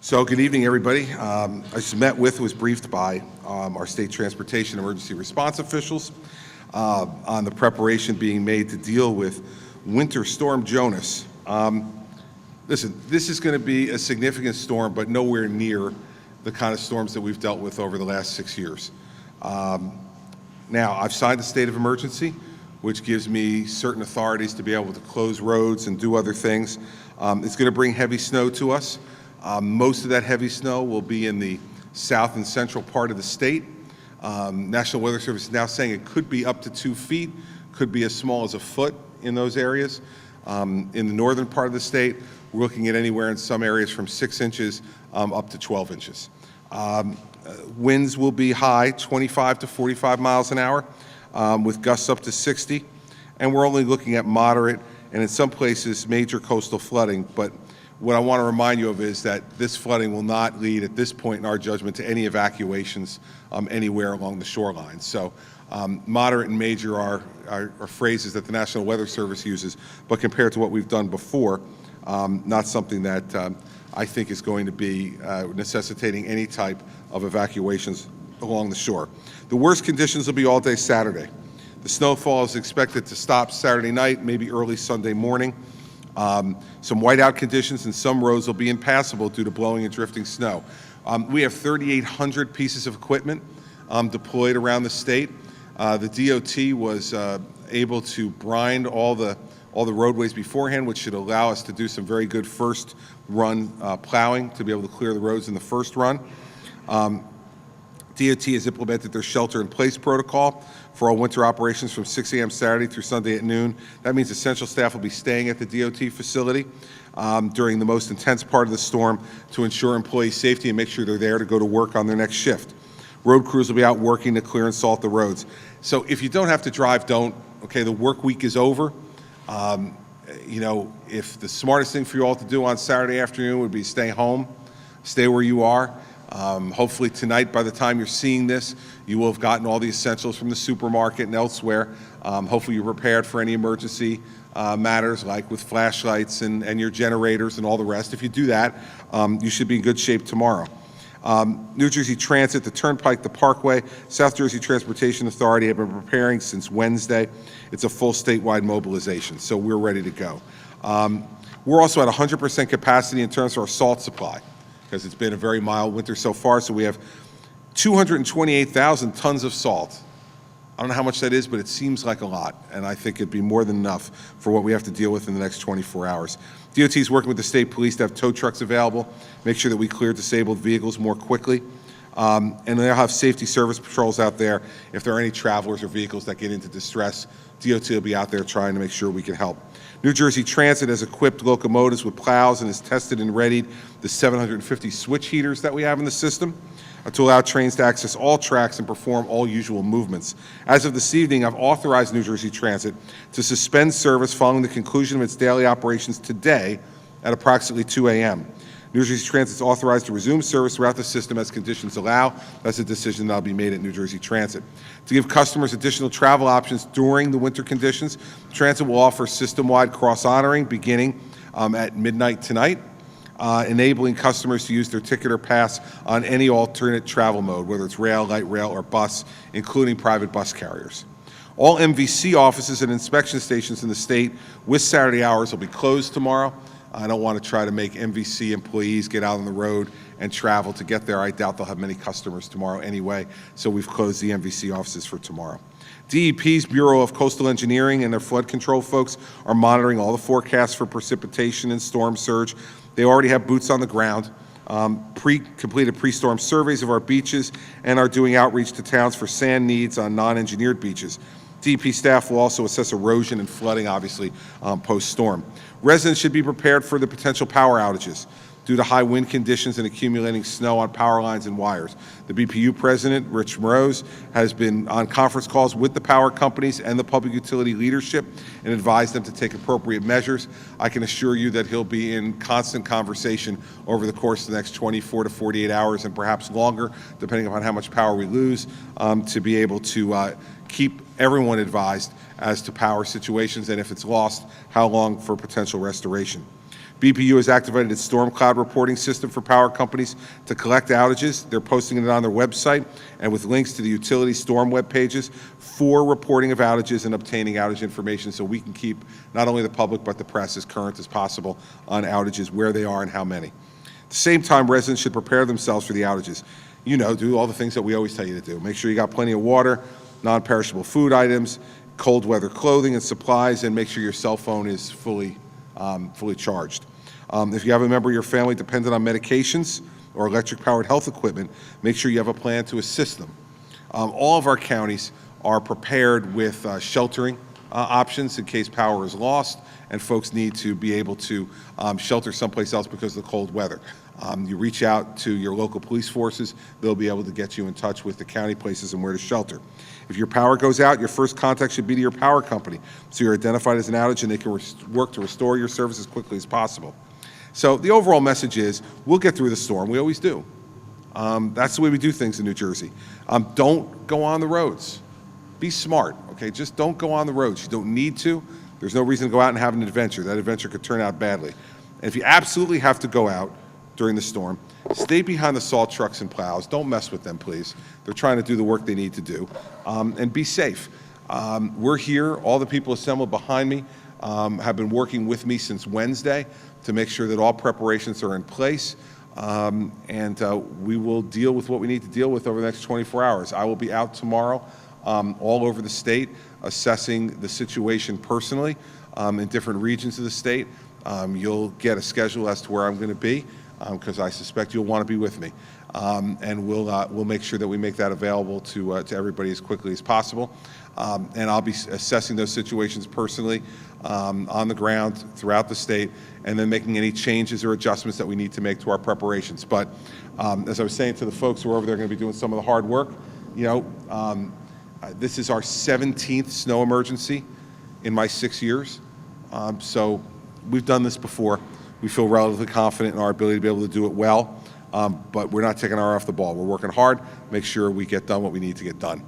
So good evening, everybody. I just was briefed by our state transportation emergency response officials on the preparation being made to deal with Winter Storm Jonas. Listen, this is going to be a significant storm, but nowhere near the kind of storms that we've dealt with over the last 6 years. Now, I've signed a state of emergency, which gives me certain authorities to be able to close roads and do other things. It's going to bring heavy snow to us. Most of that heavy snow will be in the south and central part of the state. National Weather Service is now saying it could be up to 2 feet, could be as small as a foot in those areas. In the northern part of the state, we're looking at anywhere in some areas from 6 inches up to 12 inches. Winds will be high, 25 to 45 miles an hour, with gusts up to 60. And we're only looking at moderate and in some places major coastal flooding. But what I want to remind you of is that this flooding will not lead at this point in our judgment to any evacuations anywhere along the shoreline. So moderate and major are phrases that the National Weather Service uses, but compared to what we've done before, not something that I think is going to be necessitating any type of evacuations along the shore. The worst conditions will be all day Saturday. The snowfall is expected to stop Saturday night, maybe early Sunday morning. Some whiteout conditions and some roads will be impassable due to blowing and drifting snow. We have 3,800 pieces of equipment deployed around the state. The DOT was able to brine all the roadways beforehand, which should allow us to do some very good first run plowing to be able to clear the roads in the first run. DOT has implemented their shelter-in-place protocol for all winter operations from 6 a.m. Saturday through Sunday at noon. That means essential staff will be staying at the DOT facility during the most intense part of the storm to ensure employee safety and make sure they're there to go to work on their next shift. Road crews will be out working to clear and salt the roads. So if you don't have to drive, don't. Okay, the work week is over. You know, if the smartest thing for you all to do on Saturday afternoon would be stay home, stay where you are. Hopefully tonight, by the time you're seeing this, you will have gotten all the essentials from the supermarket and elsewhere. Hopefully you're prepared for any emergency matters, like with flashlights and your generators and all the rest. If you do that, you should be in good shape tomorrow. New Jersey Transit, the Turnpike, the Parkway, South Jersey Transportation Authority have been preparing since Wednesday. It's a full statewide mobilization, so we're ready to go. We're also at 100% capacity in terms of our salt supply, because it's been a very mild winter so far. So we have 228,000 tons of salt. I don't know how much that is, but it seems like a lot, and I think it'd be more than enough for what we have to deal with in the next 24 hours. DOT is working with the state police to have tow trucks available, make sure that we clear disabled vehicles more quickly, and they'll have safety service patrols out there. If there are any travelers or vehicles that get into distress, DOT will be out there trying to make sure we can help. New Jersey Transit has equipped locomotives with plows and has tested and readied the 750 switch heaters that we have in the system to allow trains to access all tracks and perform all usual movements. As of this evening, I've authorized New Jersey Transit to suspend service following the conclusion of its daily operations today at approximately 2 a.m. New Jersey Transit is authorized to resume service throughout the system as conditions allow. That's a decision that will be made at New Jersey Transit. To give customers additional travel options during the winter conditions, Transit will offer system-wide cross-honoring beginning at midnight tonight, enabling customers to use their ticket or pass on any alternate travel mode, whether it's rail, light rail, or bus, including private bus carriers. All MVC offices and inspection stations in the state with Saturday hours will be closed tomorrow. I don't want to try to make MVC employees get out on the road and travel to get there. I doubt they'll have many customers tomorrow anyway, so we've closed the MVC offices for tomorrow. DEP's Bureau of Coastal Engineering and their flood control folks are monitoring all the forecasts for precipitation and storm surge. They already have boots on the ground, completed pre-storm surveys of our beaches, and are doing outreach to towns for sand needs on non-engineered beaches. DEP staff will also assess erosion and flooding, obviously, post-storm. Residents should be prepared for the potential power outages due to high wind conditions and accumulating snow on power lines and wires. The BPU president, Rich Moroz, has been on conference calls with the power companies and the public utility leadership and advised them to take appropriate measures. I can assure you that he'll be in constant conversation over the course of the next 24 to 48 hours and perhaps longer, depending upon how much power we lose, to be able to keep everyone advised as to power situations and if it's lost, how long for potential restoration. BPU has activated its storm cloud reporting system for power companies to collect outages. They're posting it on their website and with links to the utility storm web pages for reporting of outages and obtaining outage information, so we can keep not only the public but the press as current as possible on outages, where they are and how many. At the same time, residents should prepare themselves for the outages. You know, do all the things that we always tell you to do. Make sure you got plenty of water, non-perishable food items, cold weather clothing and supplies, and make sure your cell phone is fully charged. If you have a member of your family dependent on medications or electric-powered health equipment, make sure you have a plan to assist them. All of our counties are prepared with sheltering options in case power is lost and folks need to be able to shelter someplace else because of the cold weather. You reach out to your local police forces, they'll be able to get you in touch with the county places and where to shelter. If your power goes out, your first contact should be to your power company, so you're identified as an outage and they can work to restore your service as quickly as possible. So the overall message is, we'll get through the storm, we always do. That's the way we do things in New Jersey. Don't go on the roads. Be smart, okay? Just don't go on the roads. You don't need to. There's no reason to go out and have an adventure. That adventure could turn out badly. And if you absolutely have to go out during the storm, stay behind the salt trucks and plows. Don't mess with them, please. They're trying to do the work they need to do. And be safe. We're here. All the people assembled behind me have been working with me since Wednesday to make sure that all preparations are in place. We will deal with what we need to deal with over the next 24 hours. I will be out tomorrow all over the state assessing the situation personally in different regions of the state. You'll get a schedule as to where I'm going to be because I suspect you'll want to be with me. And we'll make sure that we make that available to everybody as quickly as possible. And I'll be assessing those situations personally on the ground throughout the state, and then making any changes or adjustments that we need to make to our preparations. But as I was saying to the folks who are over there going to be doing some of the hard work, you know, this is our 17th snow emergency in my 6 years. So we've done this before. We feel relatively confident in our ability to be able to do it well, but we're not taking our eye off the ball. We're working hard, make sure we get done what we need to get done.